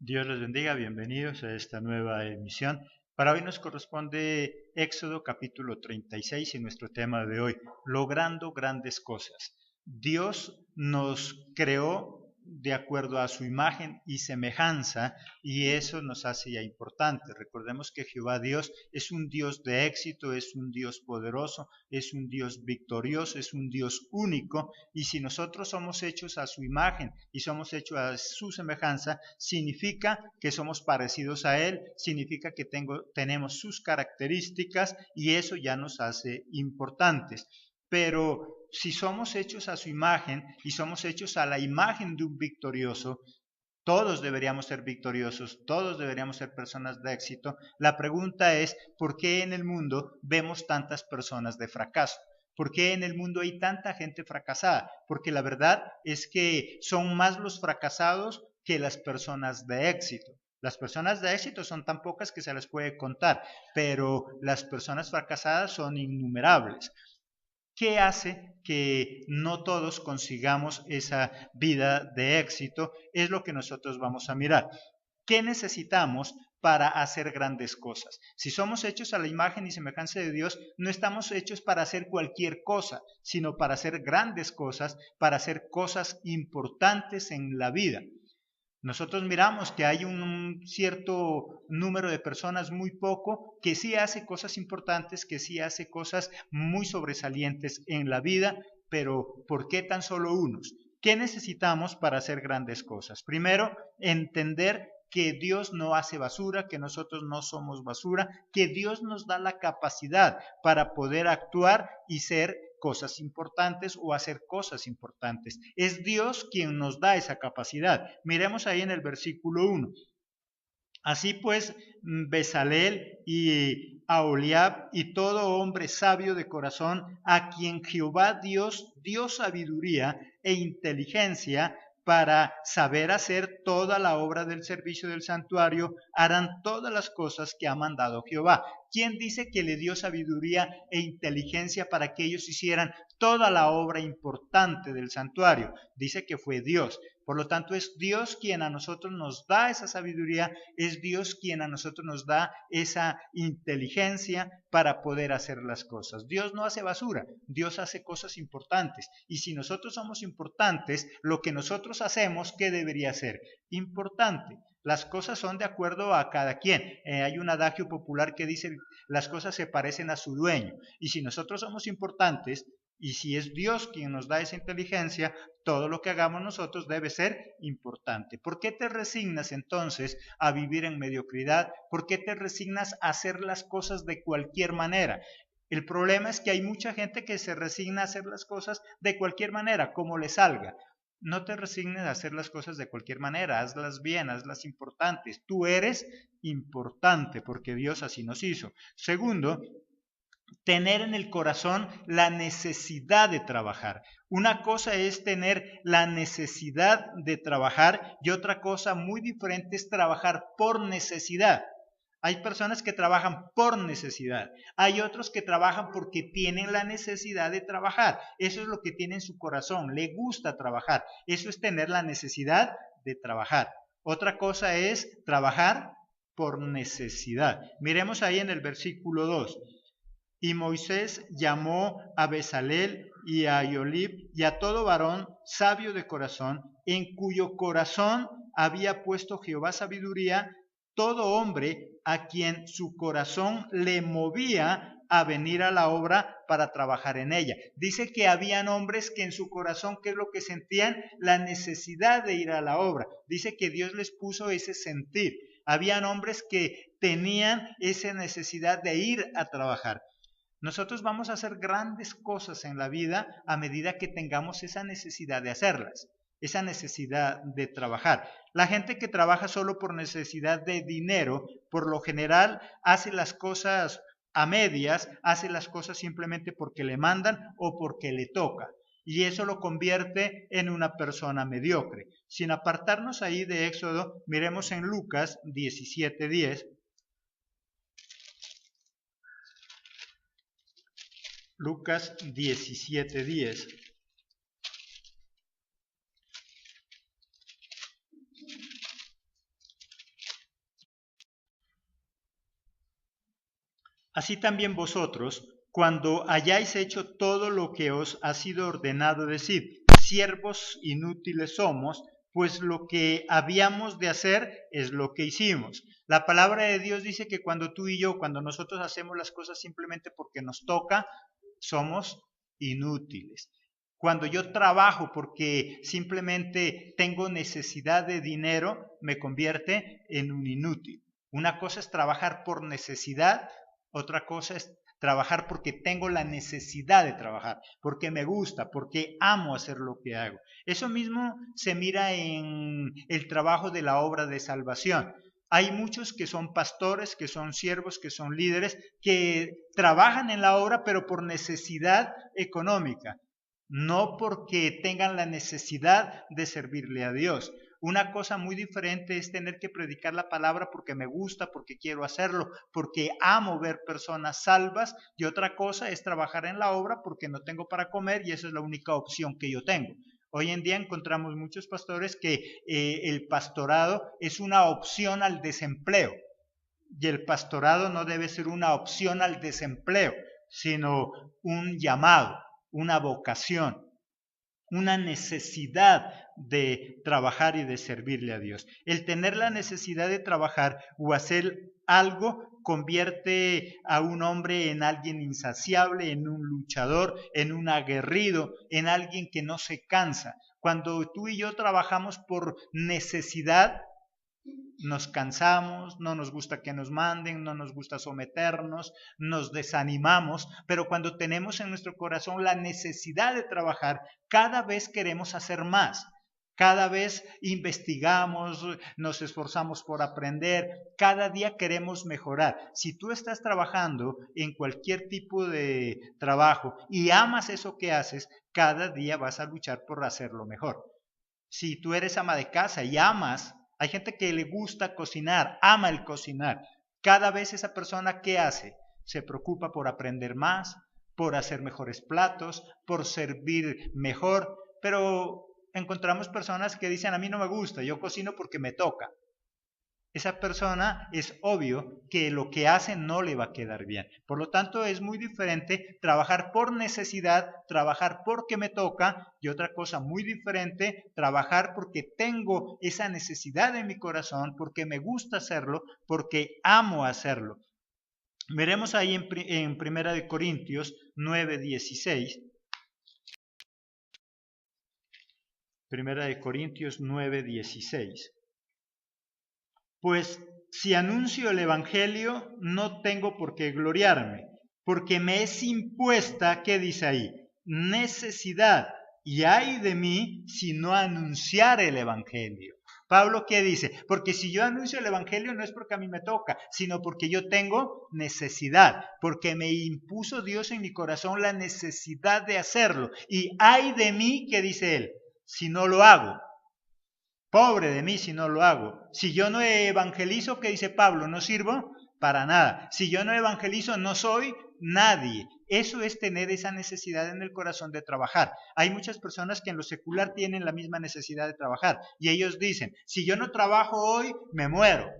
Dios les bendiga, bienvenidos a esta nueva emisión. Para hoy nos corresponde Éxodo capítulo 36 y nuestro tema de hoy, logrando grandes cosas. Dios nos creó de acuerdo a su imagen y semejanza y eso nos hace ya importante. Recordemos que Jehová Dios es un Dios de éxito, es un Dios poderoso, es un Dios victorioso, es un Dios único y si nosotros somos hechos a su imagen y somos hechos a su semejanza, significa que somos parecidos a Él, significa que tenemos sus características y eso ya nos hace importantes. Pero si somos hechos a su imagen y somos hechos a la imagen de un victorioso, todos deberíamos ser victoriosos, todos deberíamos ser personas de éxito. La pregunta es, ¿por qué en el mundo vemos tantas personas de fracaso? ¿Por qué en el mundo hay tanta gente fracasada? Porque la verdad es que son más los fracasados que las personas de éxito. Las personas de éxito son tan pocas que se les puede contar, pero las personas fracasadas son innumerables. ¿Qué hace que no todos consigamos esa vida de éxito? Es lo que nosotros vamos a mirar. ¿Qué necesitamos para hacer grandes cosas? Si somos hechos a la imagen y semejanza de Dios, no estamos hechos para hacer cualquier cosa, sino para hacer grandes cosas, para hacer cosas importantes en la vida. Nosotros miramos que hay un cierto número de personas, muy poco, que sí hace cosas importantes, que sí hace cosas muy sobresalientes en la vida, pero ¿por qué tan solo unos? ¿Qué necesitamos para hacer grandes cosas? Primero, entender que Dios no hace basura, que nosotros no somos basura, que Dios nos da la capacidad para poder actuar y ser cosas importantes o hacer cosas importantes. Es Dios quien nos da esa capacidad. Miremos ahí en el versículo 1. Así pues, Bezalel y Aholiab y todo hombre sabio de corazón, a quien Jehová Dios dio sabiduría e inteligencia para saber hacer toda la obra del servicio del santuario, harán todas las cosas que ha mandado Jehová. ¿Quién dice que le dio sabiduría e inteligencia para que ellos hicieran toda la obra importante del santuario? Dice que fue Dios. Por lo tanto, es Dios quien a nosotros nos da esa sabiduría, es Dios quien a nosotros nos da esa inteligencia para poder hacer las cosas. Dios no hace basura, Dios hace cosas importantes. Y si nosotros somos importantes, lo que nosotros hacemos, ¿qué debería ser? Importante. Las cosas son de acuerdo a cada quien. Hay un adagio popular que dice, las cosas se parecen a su dueño. Y si nosotros somos importantes, y si es Dios quien nos da esa inteligencia, todo lo que hagamos nosotros debe ser importante. ¿Por qué te resignas entonces a vivir en mediocridad? ¿Por qué te resignas a hacer las cosas de cualquier manera? El problema es que hay mucha gente que se resigna a hacer las cosas de cualquier manera, como le salga. No te resignes a hacer las cosas de cualquier manera, hazlas bien, hazlas importantes. Tú eres importante porque Dios así nos hizo. Segundo, tener en el corazón la necesidad de trabajar. Una cosa es tener la necesidad de trabajar y otra cosa muy diferente es trabajar por necesidad. Hay personas que trabajan por necesidad, hay otros que trabajan porque tienen la necesidad de trabajar. Eso es lo que tiene en su corazón, le gusta trabajar. Eso es tener la necesidad de trabajar. Otra cosa es trabajar por necesidad. Miremos ahí en el versículo 2. Y Moisés llamó a Bezalel y a Aholiab y a todo varón sabio de corazón, en cuyo corazón había puesto Jehová sabiduría, todo hombre a quien su corazón le movía a venir a la obra para trabajar en ella. Dice que habían hombres que en su corazón, ¿qué es lo que sentían? La necesidad de ir a la obra. Dice que Dios les puso ese sentir. Habían hombres que tenían esa necesidad de ir a trabajar. Nosotros vamos a hacer grandes cosas en la vida a medida que tengamos esa necesidad de hacerlas, esa necesidad de trabajar. La gente que trabaja solo por necesidad de dinero, por lo general hace las cosas a medias, hace las cosas simplemente porque le mandan o porque le toca. Y eso lo convierte en una persona mediocre. Sin apartarnos ahí de Éxodo, miremos en Lucas 17:10. Lucas 17:10. Así también vosotros, cuando hayáis hecho todo lo que os ha sido ordenado, decid, siervos inútiles somos, pues lo que habíamos de hacer es lo que hicimos. La palabra de Dios dice que cuando tú y yo, cuando nosotros hacemos las cosas simplemente porque nos toca, somos inútiles. Cuando yo trabajo porque simplemente tengo necesidad de dinero, me convierte en un inútil. Una cosa es trabajar por necesidad, otra cosa es trabajar porque tengo la necesidad de trabajar, porque me gusta, porque amo hacer lo que hago. Eso mismo se mira en el trabajo de la obra de salvación. Hay muchos que son pastores, que son siervos, que son líderes, que trabajan en la obra pero por necesidad económica, no porque tengan la necesidad de servirle a Dios. Una cosa muy diferente es tener que predicar la palabra porque me gusta, porque quiero hacerlo, porque amo ver personas salvas, y otra cosa es trabajar en la obra porque no tengo para comer y esa es la única opción que yo tengo. Hoy en día encontramos muchos pastores que el pastorado es una opción al desempleo, y el pastorado no debe ser una opción al desempleo, sino un llamado, una vocación, una necesidad de trabajar y de servirle a Dios. El tener la necesidad de trabajar o hacer algo convierte a un hombre en alguien insaciable, en un luchador, en un aguerrido, en alguien que no se cansa. Cuando tú y yo trabajamos por necesidad, nos cansamos, no nos gusta que nos manden, no nos gusta someternos, nos desanimamos, pero cuando tenemos en nuestro corazón la necesidad de trabajar, cada vez queremos hacer más. Cada vez investigamos, nos esforzamos por aprender, cada día queremos mejorar. Si tú estás trabajando en cualquier tipo de trabajo y amas eso que haces, cada día vas a luchar por hacerlo mejor. Si tú eres ama de casa y amas, hay gente que le gusta cocinar, ama el cocinar. Cada vez esa persona, ¿qué hace? Se preocupa por aprender más, por hacer mejores platos, por servir mejor, pero encontramos personas que dicen, a mí no me gusta, yo cocino porque me toca. Esa persona es obvio que lo que hace no le va a quedar bien. Por lo tanto, es muy diferente trabajar por necesidad, trabajar porque me toca, y otra cosa muy diferente, trabajar porque tengo esa necesidad en mi corazón, porque me gusta hacerlo, porque amo hacerlo. Veremos ahí en Primera de Corintios 9:16. Primera de Corintios 9:16. Pues si anuncio el Evangelio, no tengo por qué gloriarme, porque me es impuesta, ¿qué dice ahí? Necesidad, y ay de mí si no anunciar el Evangelio. Pablo, ¿qué dice? Porque si yo anuncio el Evangelio no es porque a mí me toca, sino porque yo tengo necesidad, porque me impuso Dios en mi corazón la necesidad de hacerlo. Y ay de mí, ¿qué dice él? Si no lo hago. Pobre de mí si no lo hago. Si yo no evangelizo, ¿qué dice Pablo? No sirvo para nada. Si yo no evangelizo, no soy nadie. Eso es tener esa necesidad en el corazón de trabajar. Hay muchas personas que en lo secular tienen la misma necesidad de trabajar. Y ellos dicen, si yo no trabajo hoy, me muero.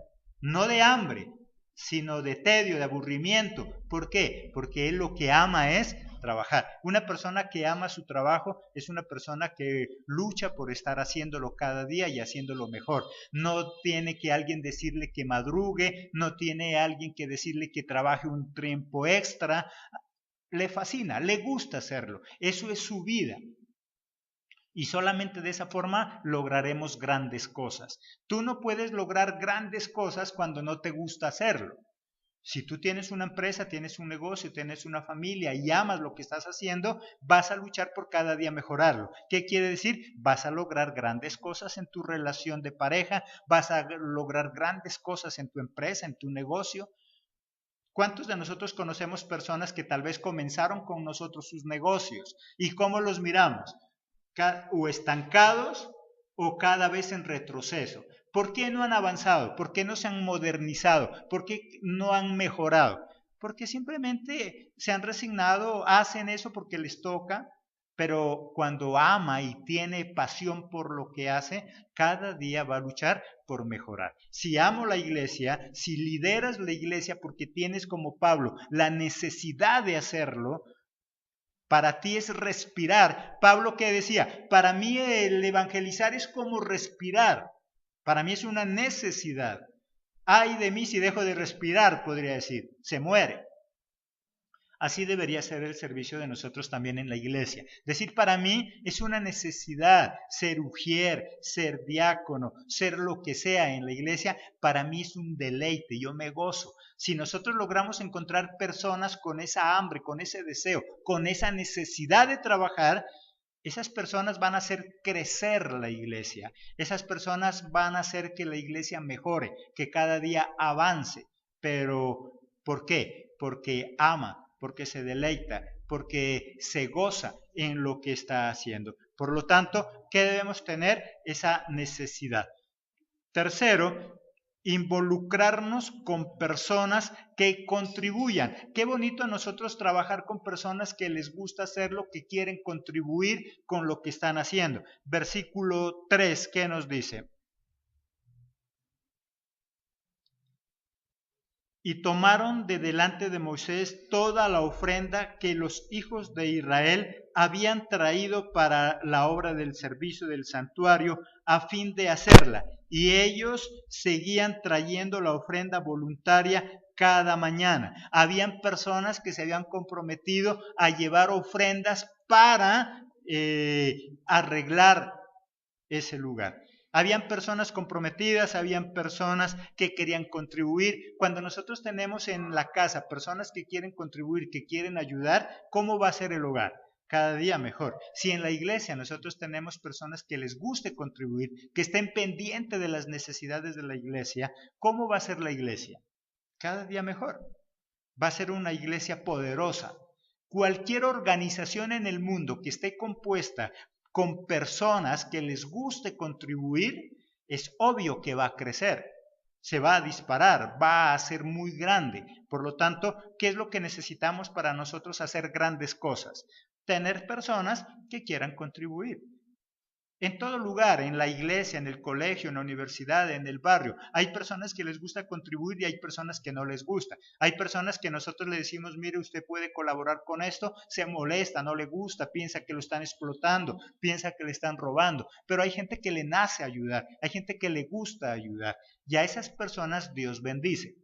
No de hambre, sino de tedio, de aburrimiento. ¿Por qué? Porque él lo que ama es trabajar. Una persona que ama su trabajo es una persona que lucha por estar haciéndolo cada día y haciéndolo mejor. No tiene que alguien decirle que madrugue, no tiene alguien que decirle que trabaje un tiempo extra. Le fascina, le gusta hacerlo. Eso es su vida. Y solamente de esa forma lograremos grandes cosas. Tú no puedes lograr grandes cosas cuando no te gusta hacerlo. Si tú tienes una empresa, tienes un negocio, tienes una familia y amas lo que estás haciendo, vas a luchar por cada día mejorarlo. ¿Qué quiere decir? Vas a lograr grandes cosas en tu relación de pareja, vas a lograr grandes cosas en tu empresa, en tu negocio. ¿Cuántos de nosotros conocemos personas que tal vez comenzaron con nosotros sus negocios? ¿Y cómo los miramos? O estancados o cada vez en retroceso. ¿Por qué no han avanzado? ¿Por qué no se han modernizado? ¿Por qué no han mejorado? Porque simplemente se han resignado, hacen eso porque les toca, pero cuando ama y tiene pasión por lo que hace, cada día va a luchar por mejorar. Si amo la iglesia, si lideras la iglesia porque tienes como Pablo la necesidad de hacerlo, para ti es respirar. Pablo que decía, para mí el evangelizar es como respirar, para mí es una necesidad. Ay de mí si dejo de respirar, podría decir, se muere. Así debería ser el servicio de nosotros también en la iglesia. Decir, para mí es una necesidad ser ujier, ser diácono, ser lo que sea en la iglesia, para mí es un deleite, yo me gozo. Si nosotros logramos encontrar personas con esa hambre, con ese deseo, con esa necesidad de trabajar, esas personas van a hacer crecer la iglesia. Esas personas van a hacer que la iglesia mejore, que cada día avance. Pero, ¿por qué? Porque ama, porque se deleita, porque se goza en lo que está haciendo. Por lo tanto, ¿qué debemos tener? Esa necesidad. Tercero, involucrarnos con personas que contribuyan. Qué bonito a nosotros trabajar con personas que les gusta hacer lo que quieren contribuir con lo que están haciendo. Versículo 3, ¿qué nos dice? Y tomaron de delante de Moisés toda la ofrenda que los hijos de Israel habían traído para la obra del servicio del santuario a fin de hacerla. Y ellos seguían trayendo la ofrenda voluntaria cada mañana. Habían personas que se habían comprometido a llevar ofrendas para arreglar ese lugar. Habían personas comprometidas, habían personas que querían contribuir. Cuando nosotros tenemos en la casa personas que quieren contribuir, que quieren ayudar, ¿cómo va a ser el hogar? Cada día mejor. Si en la iglesia nosotros tenemos personas que les guste contribuir, que estén pendientes de las necesidades de la iglesia, ¿cómo va a ser la iglesia? Cada día mejor. Va a ser una iglesia poderosa. Cualquier organización en el mundo que esté compuesta con personas que les guste contribuir, es obvio que va a crecer, se va a disparar, va a ser muy grande. Por lo tanto, ¿qué es lo que necesitamos para nosotros hacer grandes cosas? Tener personas que quieran contribuir. En todo lugar, en la iglesia, en el colegio, en la universidad, en el barrio, hay personas que les gusta contribuir y hay personas que no les gusta. Hay personas que nosotros le decimos, mire, usted puede colaborar con esto, se molesta, no le gusta, piensa que lo están explotando, piensa que le están robando. Pero hay gente que le nace ayudar, hay gente que le gusta ayudar. Y a esas personas Dios bendice.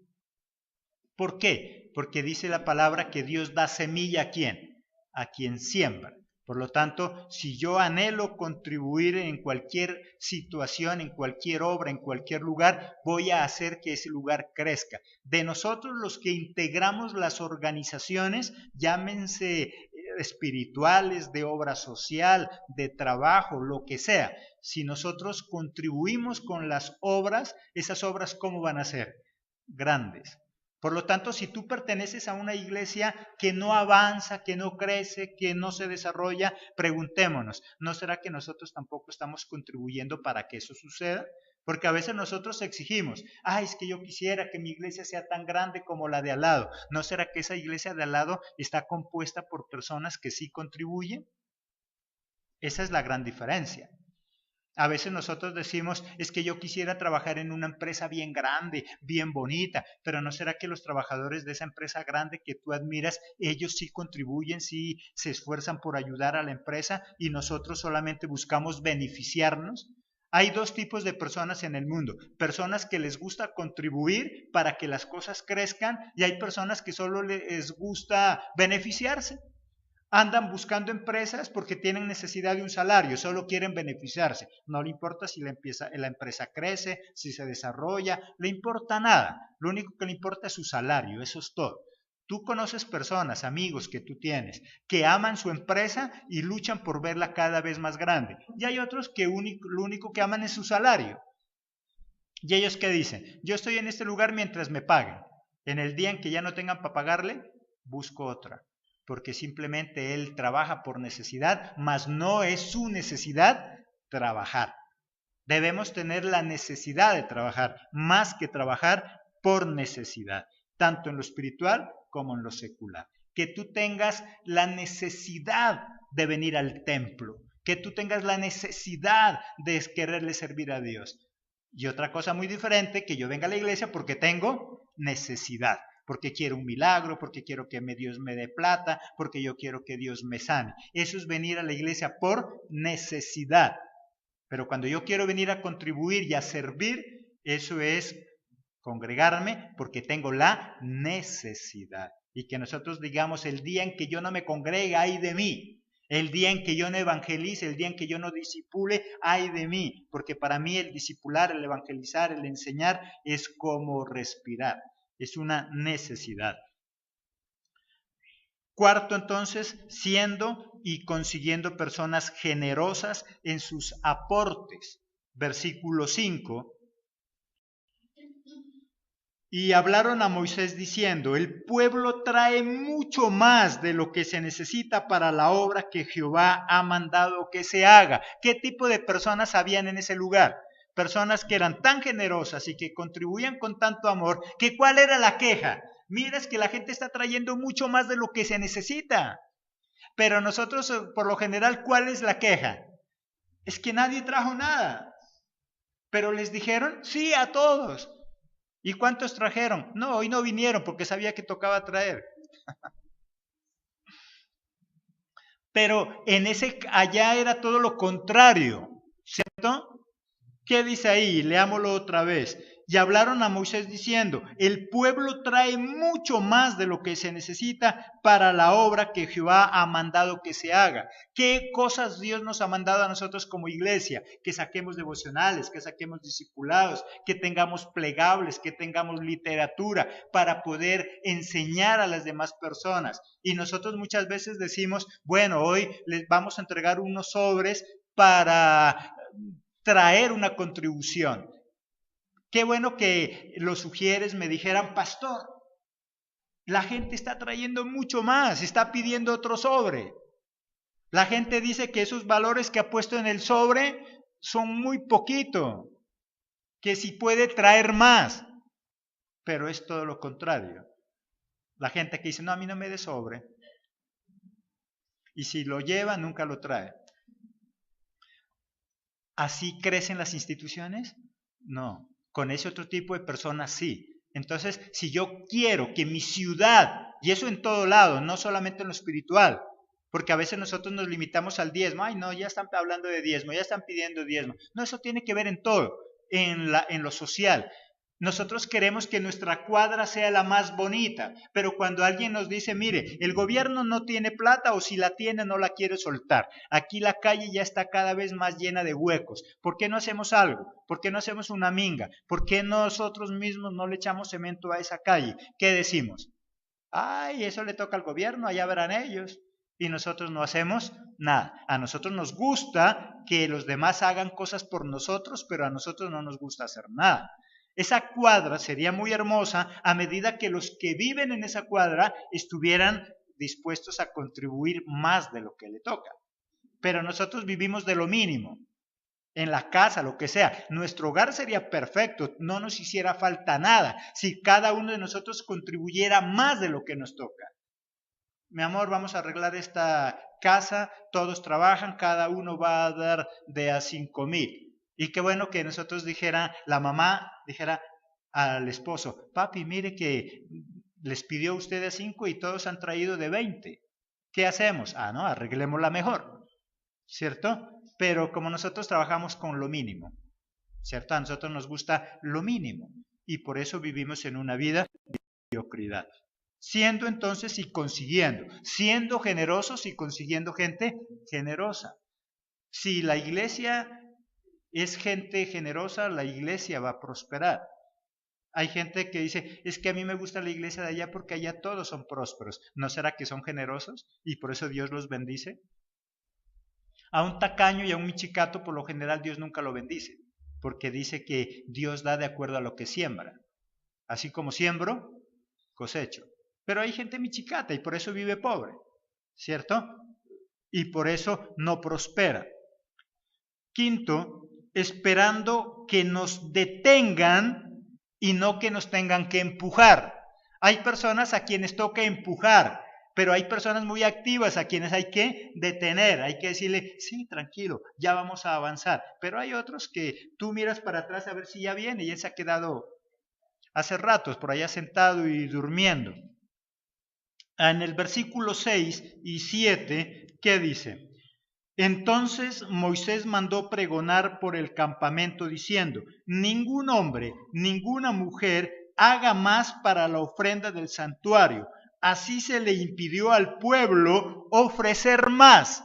¿Por qué? Porque dice la palabra que Dios da semilla ¿a quién? A quien siembra. Por lo tanto, si yo anhelo contribuir en cualquier situación, en cualquier obra, en cualquier lugar, voy a hacer que ese lugar crezca. De nosotros los que integramos las organizaciones, llámense espirituales, de obra social, de trabajo, lo que sea, si nosotros contribuimos con las obras, esas obras ¿cómo van a ser? Grandes. Por lo tanto, si tú perteneces a una iglesia que no avanza, que no crece, que no se desarrolla, preguntémonos, ¿no será que nosotros tampoco estamos contribuyendo para que eso suceda? Porque a veces nosotros exigimos, es que yo quisiera que mi iglesia sea tan grande como la de al lado. ¿No será que esa iglesia de al lado está compuesta por personas que sí contribuyen? Esa es la gran diferencia. A veces nosotros decimos, es que yo quisiera trabajar en una empresa bien grande, bien bonita, pero ¿no será que los trabajadores de esa empresa grande que tú admiras, ellos sí contribuyen, sí se esfuerzan por ayudar a la empresa y nosotros solamente buscamos beneficiarnos? Hay dos tipos de personas en el mundo, personas que les gusta contribuir para que las cosas crezcan y hay personas que solo les gusta beneficiarse. Andan buscando empresas porque tienen necesidad de un salario, solo quieren beneficiarse. No le importa si la empresa crece, si se desarrolla, le importa nada. Lo único que le importa es su salario, eso es todo. Tú conoces personas, amigos que tú tienes, que aman su empresa y luchan por verla cada vez más grande. Y hay otros que lo único que aman es su salario. ¿Y ellos qué dicen? Yo estoy en este lugar mientras me paguen. En el día en que ya no tengan para pagarle, busco otra. Porque simplemente él trabaja por necesidad, mas no es su necesidad trabajar. Debemos tener la necesidad de trabajar, más que trabajar por necesidad, tanto en lo espiritual como en lo secular. Que tú tengas la necesidad de venir al templo, que tú tengas la necesidad de quererle servir a Dios. Y otra cosa muy diferente, que yo venga a la iglesia porque tengo necesidad, porque quiero un milagro, porque quiero que Dios me dé plata, porque yo quiero que Dios me sane. Eso es venir a la iglesia por necesidad. Pero cuando yo quiero venir a contribuir y a servir, eso es congregarme porque tengo la necesidad. Y que nosotros digamos, el día en que yo no me congregue, ay de mí. El día en que yo no evangelice, el día en que yo no discipule, ay de mí. Porque para mí el discipular, el evangelizar, el enseñar es como respirar. Es una necesidad. Cuarto, entonces, siendo y consiguiendo personas generosas en sus aportes. Versículo 5. Y hablaron a Moisés diciendo, el pueblo trae mucho más de lo que se necesita para la obra que Jehová ha mandado que se haga. ¿Qué tipo de personas habían en ese lugar? Personas que eran tan generosas y que contribuían con tanto amor, que ¿cuál era la queja? Mira, es que la gente está trayendo mucho más de lo que se necesita. Pero nosotros, por lo general, ¿cuál es la queja? Es que nadie trajo nada. Pero les dijeron, sí, a todos. ¿Y cuántos trajeron? No, hoy no vinieron porque sabía que tocaba traer. Pero allá era todo lo contrario, ¿cierto? ¿Qué dice ahí? Leámoslo otra vez. Y hablaron a Moisés diciendo, el pueblo trae mucho más de lo que se necesita para la obra que Jehová ha mandado que se haga. ¿Qué cosas Dios nos ha mandado a nosotros como iglesia? Que saquemos devocionales, que saquemos discipulados, que tengamos plegables, que tengamos literatura para poder enseñar a las demás personas. Y nosotros muchas veces decimos, bueno, hoy les vamos a entregar unos sobres para traer una contribución. Qué bueno que los sugieres me dijeran, pastor, la gente está trayendo mucho más, está pidiendo otro sobre. La gente dice que esos valores que ha puesto en el sobre son muy poquito, que si puede traer más, pero es todo lo contrario. La gente que dice, no, a mí no me dé sobre, y si lo lleva, nunca lo trae. ¿Así crecen las instituciones? No. Con ese otro tipo de personas sí. Entonces, si yo quiero que mi ciudad, y eso en todo lado, no solamente en lo espiritual, porque a veces nosotros nos limitamos al diezmo, ay no, ya están hablando de diezmo, ya están pidiendo diezmo. No, eso tiene que ver en todo, en lo social. Nosotros queremos que nuestra cuadra sea la más bonita, pero cuando alguien nos dice, mire, el gobierno no tiene plata o si la tiene no la quiere soltar. Aquí la calle ya está cada vez más llena de huecos. ¿Por qué no hacemos algo? ¿Por qué no hacemos una minga? ¿Por qué nosotros mismos no le echamos cemento a esa calle? ¿Qué decimos? Ay, eso le toca al gobierno, allá verán ellos. Y nosotros no hacemos nada. A nosotros nos gusta que los demás hagan cosas por nosotros, pero a nosotros no nos gusta hacer nada. Esa cuadra sería muy hermosa a medida que los que viven en esa cuadra estuvieran dispuestos a contribuir más de lo que le toca. Pero nosotros vivimos de lo mínimo, en la casa, lo que sea. Nuestro hogar sería perfecto, no nos hiciera falta nada si cada uno de nosotros contribuyera más de lo que nos toca. Mi amor, vamos a arreglar esta casa, todos trabajan, cada uno va a dar de a 5,000. Y qué bueno que nosotros la mamá dijera al esposo, papi, mire que les pidió usted de 5 y todos han traído de 20. ¿Qué hacemos? Ah, no, arreglémosla mejor, ¿cierto? Pero como nosotros trabajamos con lo mínimo, ¿cierto? A nosotros nos gusta lo mínimo y por eso vivimos en una vida de mediocridad. Siendo entonces y consiguiendo, siendo generosos y consiguiendo gente generosa. Si la iglesia es gente generosa, la iglesia va a prosperar. Hay gente que dice, es que a mí me gusta la iglesia de allá porque allá todos son prósperos. ¿No será que son generosos y por eso Dios los bendice? A un tacaño y a un michicato por lo general Dios nunca lo bendice, porque dice que Dios da de acuerdo a lo que siembra. Así como siembro, cosecho. Pero hay gente michicata y por eso vive pobre, ¿cierto? Y por eso no prospera. Quinto, esperando que nos detengan y no que nos tengan que empujar. Hay personas a quienes toca empujar, pero hay personas muy activas a quienes hay que detener, hay que decirle, sí, tranquilo, ya vamos a avanzar. Pero hay otros que tú miras para atrás a ver si ya viene y él se ha quedado hace ratos por allá sentado y durmiendo. En el versículo 6 y 7, ¿qué dice? Entonces Moisés mandó pregonar por el campamento diciendo, ningún hombre, ninguna mujer haga más para la ofrenda del santuario. Así se le impidió al pueblo ofrecer más.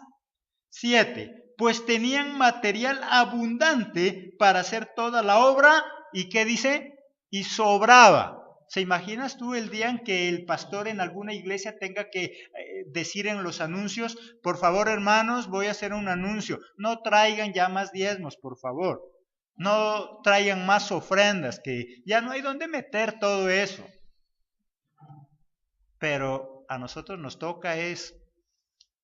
7. Pues tenían material abundante para hacer toda la obra. ¿Y qué dice? Y sobraba. ¿Se imaginas tú el día en que el pastor en alguna iglesia tenga que decir en los anuncios, por favor hermanos, voy a hacer un anuncio, no traigan ya más diezmos, por favor, no traigan más ofrendas, que ya no hay dónde meter todo eso? Pero a nosotros nos toca es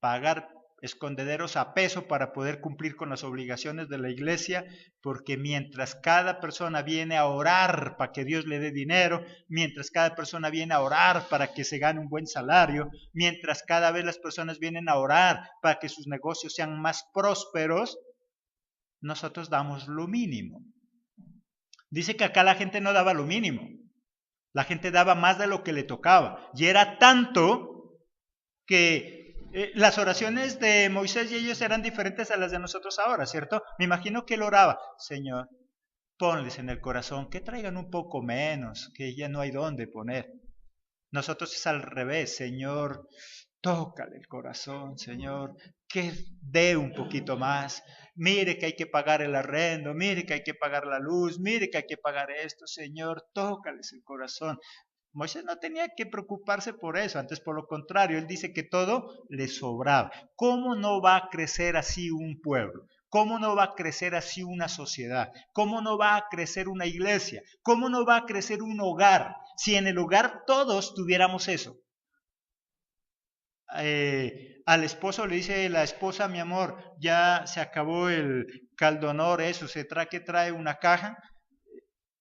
pagar escondederos a peso para poder cumplir con las obligaciones de la iglesia, porque mientras cada persona viene a orar para que Dios le dé dinero, mientras cada persona viene a orar para que se gane un buen salario, mientras cada vez las personas vienen a orar para que sus negocios sean más prósperos, nosotros damos lo mínimo. Dice que acá la gente no daba lo mínimo, la gente daba más de lo que le tocaba, y era tanto que las oraciones de Moisés y ellos eran diferentes a las de nosotros ahora, ¿cierto? Me imagino que él oraba, Señor, ponles en el corazón que traigan un poco menos, que ya no hay dónde poner. Nosotros es al revés, Señor, tócale el corazón, Señor, que dé un poquito más. Mire que hay que pagar el arrendo, mire que hay que pagar la luz, mire que hay que pagar esto, Señor, tócales el corazón. Moisés no tenía que preocuparse por eso, antes por lo contrario, él dice que todo le sobraba. ¿Cómo no va a crecer así un pueblo? ¿Cómo no va a crecer así una sociedad? ¿Cómo no va a crecer una iglesia? ¿Cómo no va a crecer un hogar? Si en el hogar todos tuviéramos eso. Al esposo le dice la esposa, mi amor, ya se acabó el caldonor, eso, se trae una caja,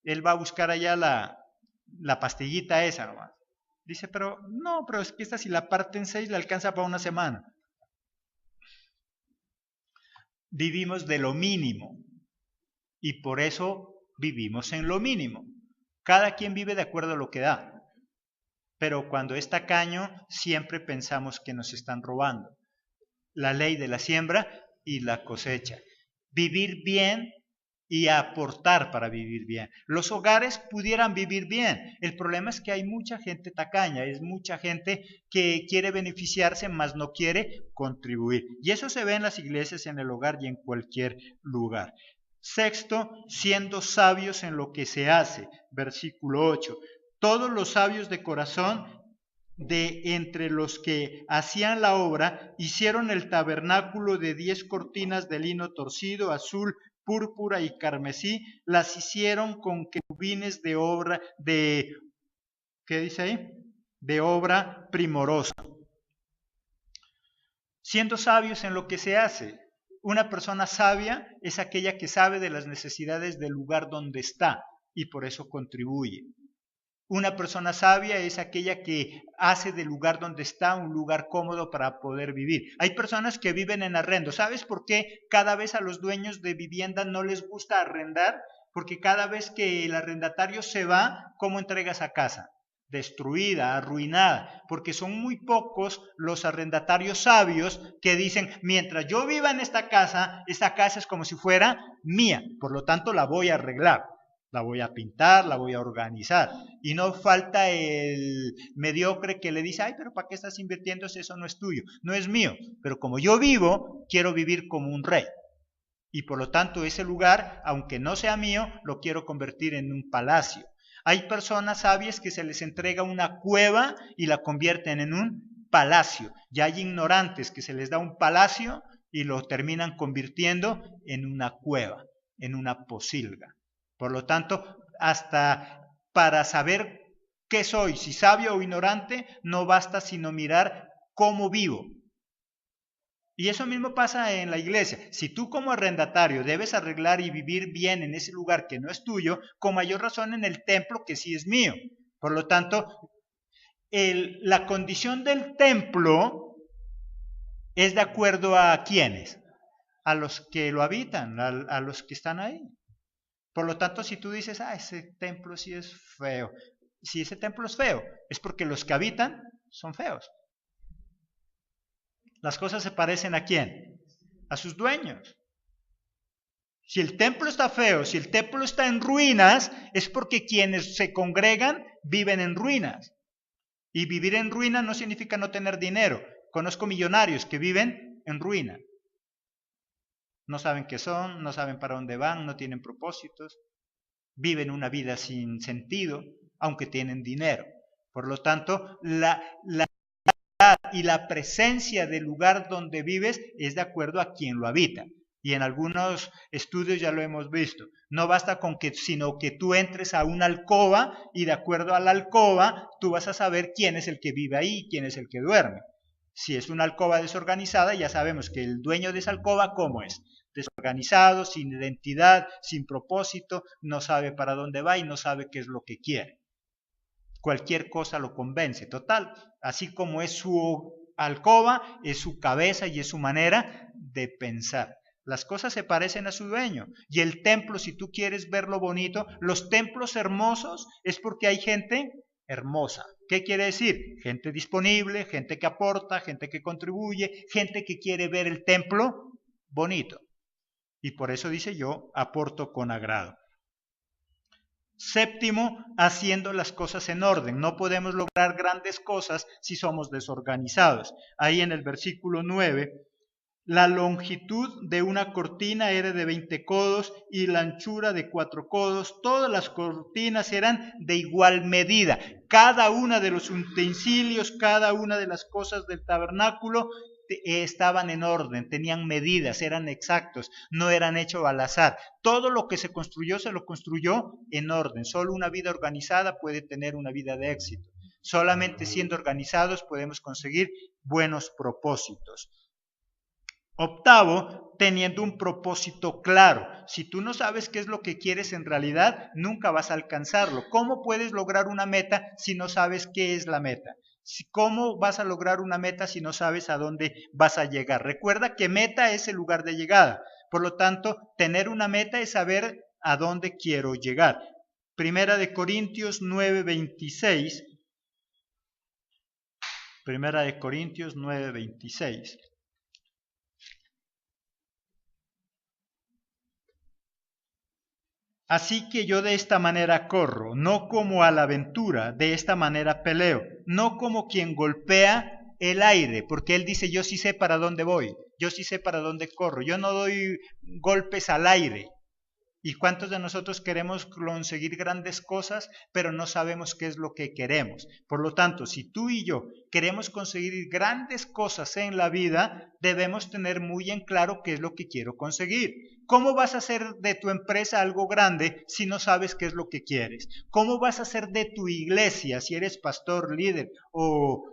él va a buscar allá la pastillita esa nomás. Dice, pero no, pero es que esta si la parte en 6 le alcanza para una semana. Vivimos de lo mínimo y por eso vivimos en lo mínimo. Cada quien vive de acuerdo a lo que da. Pero cuando es tacaño, siempre pensamos que nos están robando. La ley de la siembra y la cosecha. Vivir bien y aportar para vivir bien. Los hogares pudieran vivir bien. El problema es que hay mucha gente tacaña, es mucha gente que quiere beneficiarse, mas no quiere contribuir. Y eso se ve en las iglesias, en el hogar y en cualquier lugar. Sexto, siendo sabios en lo que se hace. Versículo 8. Todos los sabios de corazón de entre los que hacían la obra hicieron el tabernáculo de 10 cortinas de lino torcido, azul, púrpura y carmesí, las hicieron con querubines de obra de, ¿qué dice ahí? De obra primorosa. Siendo sabios en lo que se hace. Una persona sabia es aquella que sabe de las necesidades del lugar donde está y por eso contribuye. Una persona sabia es aquella que hace del lugar donde está un lugar cómodo para poder vivir. Hay personas que viven en arrendo. ¿Sabes por qué cada vez a los dueños de vivienda no les gusta arrendar? Porque cada vez que el arrendatario se va, ¿cómo entrega esa casa? Destruida, arruinada, porque son muy pocos los arrendatarios sabios que dicen, mientras yo viva en esta casa es como si fuera mía, por lo tanto la voy a arreglar. La voy a pintar, la voy a organizar. Y no falta el mediocre que le dice, ay, pero ¿para qué estás invirtiendo si eso no es tuyo? No es mío, pero como yo vivo, quiero vivir como un rey. Y por lo tanto ese lugar, aunque no sea mío, lo quiero convertir en un palacio. Hay personas sabias que se les entrega una cueva y la convierten en un palacio. Y hay ignorantes que se les da un palacio y lo terminan convirtiendo en una cueva, en una posilga. Por lo tanto, hasta para saber qué soy, si sabio o ignorante, no basta sino mirar cómo vivo. Y eso mismo pasa en la iglesia. Si tú como arrendatario debes arreglar y vivir bien en ese lugar que no es tuyo, con mayor razón en el templo que sí es mío. Por lo tanto, la condición del templo es de acuerdo a quiénes, a los que lo habitan, a los que están ahí. Por lo tanto, si tú dices, ese templo sí es feo, si ese templo es feo, es porque los que habitan son feos. Las cosas se parecen ¿a quién? A sus dueños. Si el templo está feo, si el templo está en ruinas, es porque quienes se congregan viven en ruinas. Y vivir en ruina no significa no tener dinero. Conozco millonarios que viven en ruina. No saben qué son, no saben para dónde van, no tienen propósitos. Viven una vida sin sentido, aunque tienen dinero. Por lo tanto, la y la presencia del lugar donde vives es de acuerdo a quien lo habita. Y en algunos estudios ya lo hemos visto. No basta con que, sino que tú entres a una alcoba y de acuerdo a la alcoba tú vas a saber quién es el que vive ahí y quién es el que duerme. Si es una alcoba desorganizada, ya sabemos que el dueño de esa alcoba, ¿cómo es? Desorganizado, sin identidad, sin propósito, no sabe para dónde va y no sabe qué es lo que quiere. Cualquier cosa lo convence. Total, así como es su alcoba, es su cabeza y es su manera de pensar. Las cosas se parecen a su dueño. Y el templo, si tú quieres verlo bonito, los templos hermosos es porque hay gente hermosa. ¿Qué quiere decir? Gente disponible, gente que aporta, gente que contribuye, gente que quiere ver el templo bonito. Y por eso dice yo, aporto con agrado. Séptimo, haciendo las cosas en orden. No podemos lograr grandes cosas si somos desorganizados. Ahí en el versículo 9, la longitud de una cortina era de 20 codos y la anchura de 4 codos. Todas las cortinas eran de igual medida. Cada una de los utensilios, cada una de las cosas del tabernáculo estaban en orden, tenían medidas, eran exactos, no eran hechos al azar. Todo lo que se lo construyó en orden. Solo una vida organizada puede tener una vida de éxito. Solamente siendo organizados podemos conseguir buenos propósitos. Octavo, teniendo un propósito claro. Si tú no sabes qué es lo que quieres en realidad, nunca vas a alcanzarlo. ¿Cómo puedes lograr una meta si no sabes qué es la meta? ¿Cómo vas a lograr una meta si no sabes a dónde vas a llegar? Recuerda que meta es el lugar de llegada. Por lo tanto, tener una meta es saber a dónde quiero llegar. Primera de Corintios 9:26. Primera de Corintios 9:26. Así que yo de esta manera corro, no como a la aventura, de esta manera peleo, no como quien golpea el aire, porque él dice, yo sí sé para dónde voy, yo sí sé para dónde corro, yo no doy golpes al aire. ¿Y cuántos de nosotros queremos conseguir grandes cosas, pero no sabemos qué es lo que queremos? Por lo tanto, si tú y yo queremos conseguir grandes cosas en la vida, debemos tener muy en claro qué es lo que quiero conseguir. ¿Cómo vas a hacer de tu empresa algo grande si no sabes qué es lo que quieres? ¿Cómo vas a hacer de tu iglesia, si eres pastor, líder o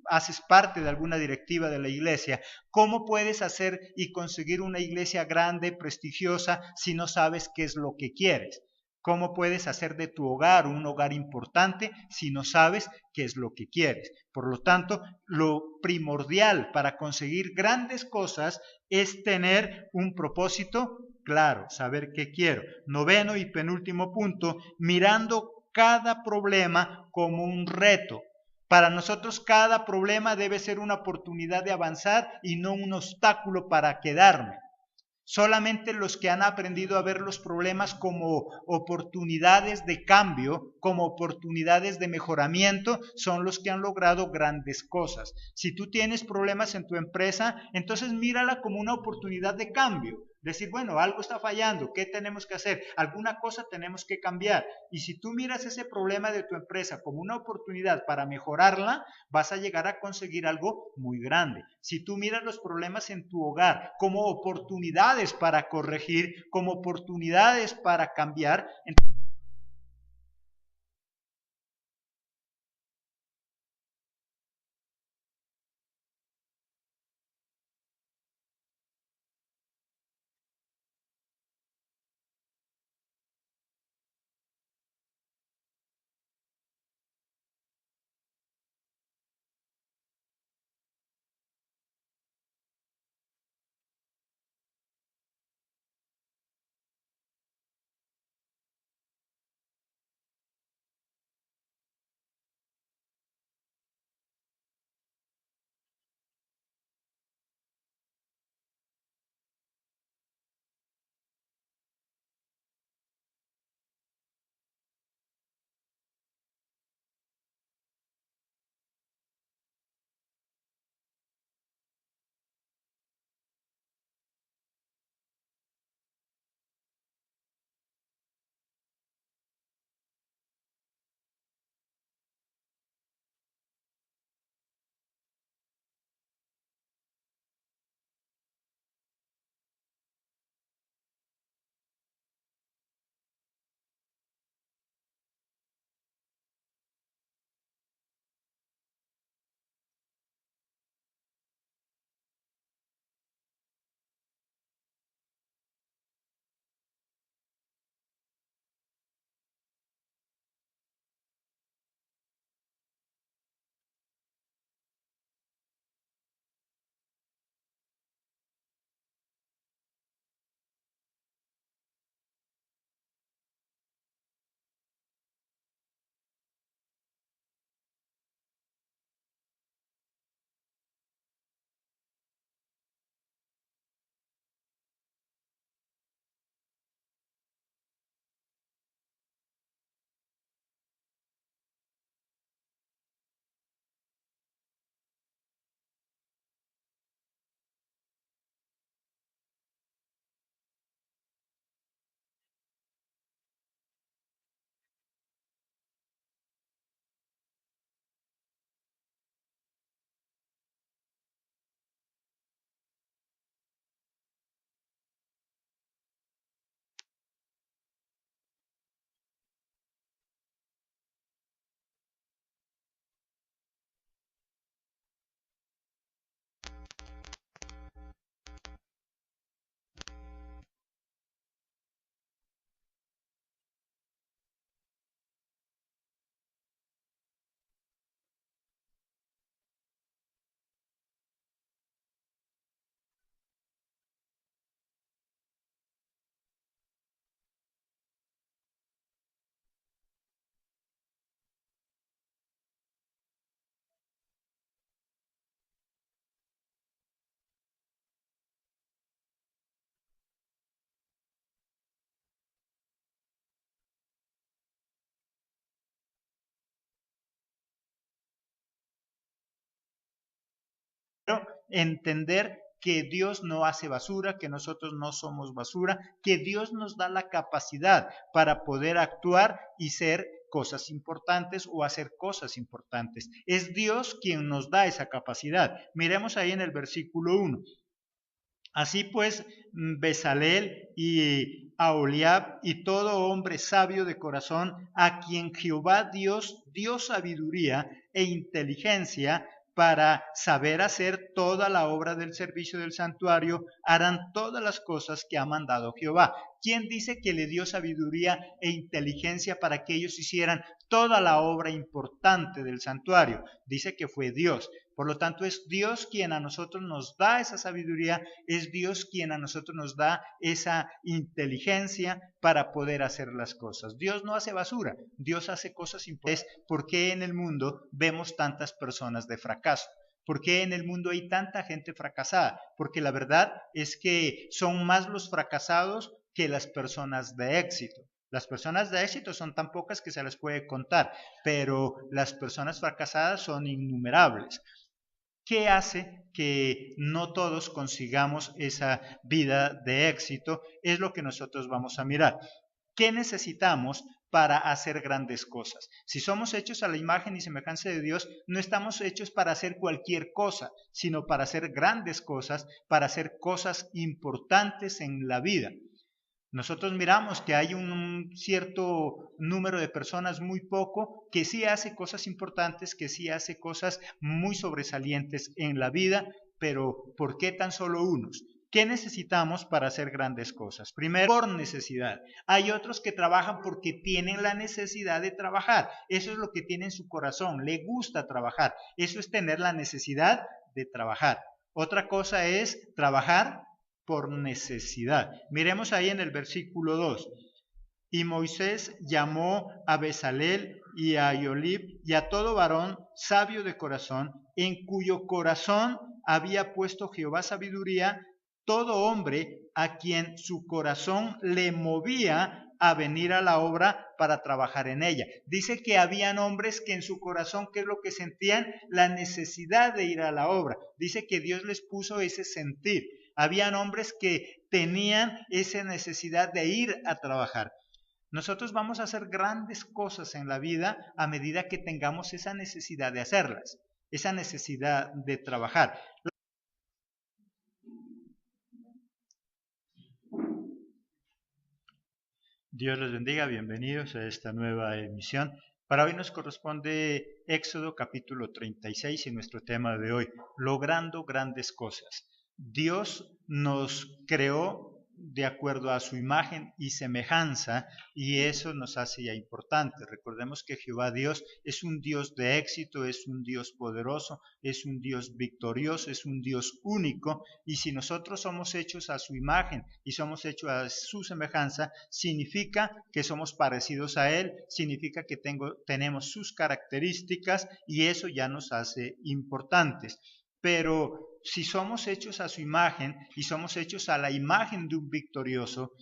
haces parte de alguna directiva de la iglesia? ¿Cómo puedes hacer y conseguir una iglesia grande, prestigiosa, si no sabes qué es lo que quieres? ¿Cómo puedes hacer de tu hogar un hogar importante si no sabes qué es lo que quieres? Por lo tanto, lo primordial para conseguir grandes cosas es tener un propósito claro, saber qué quiero. Noveno y penúltimo punto, mirando cada problema como un reto. Para nosotros cada problema debe ser una oportunidad de avanzar y no un obstáculo para quedarme. Solamente los que han aprendido a ver los problemas como oportunidades de cambio, como oportunidades de mejoramiento, son los que han logrado grandes cosas. Si tú tienes problemas en tu empresa, entonces mírala como una oportunidad de cambio. Decir, bueno, algo está fallando, ¿qué tenemos que hacer? Alguna cosa tenemos que cambiar. Y si tú miras ese problema de tu empresa como una oportunidad para mejorarla, vas a llegar a conseguir algo muy grande. Si tú miras los problemas en tu hogar como oportunidades para corregir, como oportunidades para cambiar, entender que Dios no hace basura, que nosotros no somos basura, que Dios nos da la capacidad para poder actuar y ser cosas importantes o hacer cosas importantes. Es Dios quien nos da esa capacidad. Miremos ahí en el versículo 1. Así pues, Bezaleel y Aholiab y todo hombre sabio de corazón, a quien Jehová Dios dio sabiduría e inteligencia para saber hacer toda la obra del servicio del santuario, harán todas las cosas que ha mandado Jehová. ¿Quién dice que le dio sabiduría e inteligencia para que ellos hicieran toda la obra importante del santuario? Dice que fue Dios. Por lo tanto, es Dios quien a nosotros nos da esa sabiduría, es Dios quien a nosotros nos da esa inteligencia para poder hacer las cosas. Dios no hace basura, Dios hace cosas importantes. ¿Por qué en el mundo vemos tantas personas de fracaso? ¿Por qué en el mundo hay tanta gente fracasada? Porque la verdad es que son más los fracasados que las personas de éxito. Las personas de éxito son tan pocas que se les puede contar, pero las personas fracasadas son innumerables. ¿Qué hace que no todos consigamos esa vida de éxito? Es lo que nosotros vamos a mirar. ¿Qué necesitamos para hacer grandes cosas? Si somos hechos a la imagen y semejanza de Dios, no estamos hechos para hacer cualquier cosa, sino para hacer grandes cosas, para hacer cosas importantes en la vida. Nosotros miramos que hay un cierto número de personas, muy poco, que sí hace cosas importantes, que sí hace cosas muy sobresalientes en la vida, pero ¿por qué tan solo unos? ¿Qué necesitamos para hacer grandes cosas? Primero, por necesidad. Hay otros que trabajan porque tienen la necesidad de trabajar. Eso es lo que tiene en su corazón, le gusta trabajar. Eso es tener la necesidad de trabajar. Otra cosa es trabajar por necesidad. Miremos ahí en el versículo 2. Y Moisés llamó a Bezaleel y a Aholiab y a todo varón sabio de corazón, en cuyo corazón había puesto Jehová sabiduría, todo hombre a quien su corazón le movía a venir a la obra para trabajar en ella. Dice que habían hombres que en su corazón, ¿qué es lo que sentían? La necesidad de ir a la obra. Dice que Dios les puso ese sentir. Habían hombres que tenían esa necesidad de ir a trabajar. Nosotros vamos a hacer grandes cosas en la vida a medida que tengamos esa necesidad de hacerlas, esa necesidad de trabajar. Dios los bendiga, bienvenidos a esta nueva emisión. Para hoy nos corresponde Éxodo capítulo 36 y nuestro tema de hoy, logrando grandes cosas. Dios nos creó de acuerdo a su imagen y semejanza, y eso nos hace ya importante. Recordemos que Jehová Dios es un Dios de éxito, es un Dios poderoso, es un Dios victorioso, es un Dios único, y si nosotros somos hechos a su imagen y somos hechos a su semejanza, significa que somos parecidos a Él, significa que tenemos sus características, y eso ya nos hace importantes. Pero si somos hechos a su imagen y somos hechos a la imagen de un victorioso,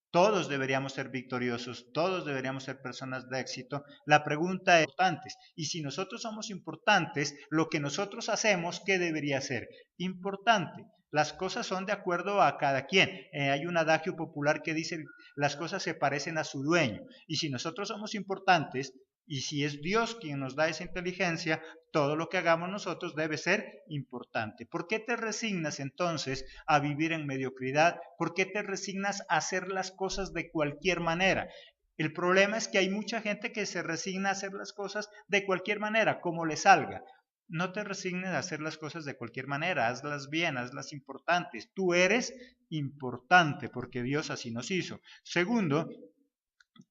todos deberíamos ser victoriosos, todos deberíamos ser personas de éxito. La pregunta es, importantes. Y si nosotros somos importantes, lo que nosotros hacemos, ¿qué debería ser? Importante. Las cosas son de acuerdo a cada quien. Hay un adagio popular que dice, las cosas se parecen a su dueño. Y si nosotros somos importantes, y si es Dios quien nos da esa inteligencia, todo lo que hagamos nosotros debe ser importante. ¿Por qué te resignas entonces a vivir en mediocridad? ¿Por qué te resignas a hacer las cosas de cualquier manera? El problema es que hay mucha gente que se resigna a hacer las cosas de cualquier manera, como le salga. No te resignes a hacer las cosas de cualquier manera, hazlas bien, hazlas importantes. Tú eres importante porque Dios así nos hizo. Segundo,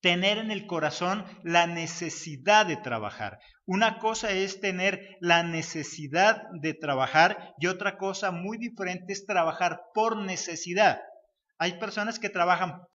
tener en el corazón la necesidad de trabajar. Una cosa es tener la necesidad de trabajar y otra cosa muy diferente es trabajar por necesidad. Hay personas que trabajan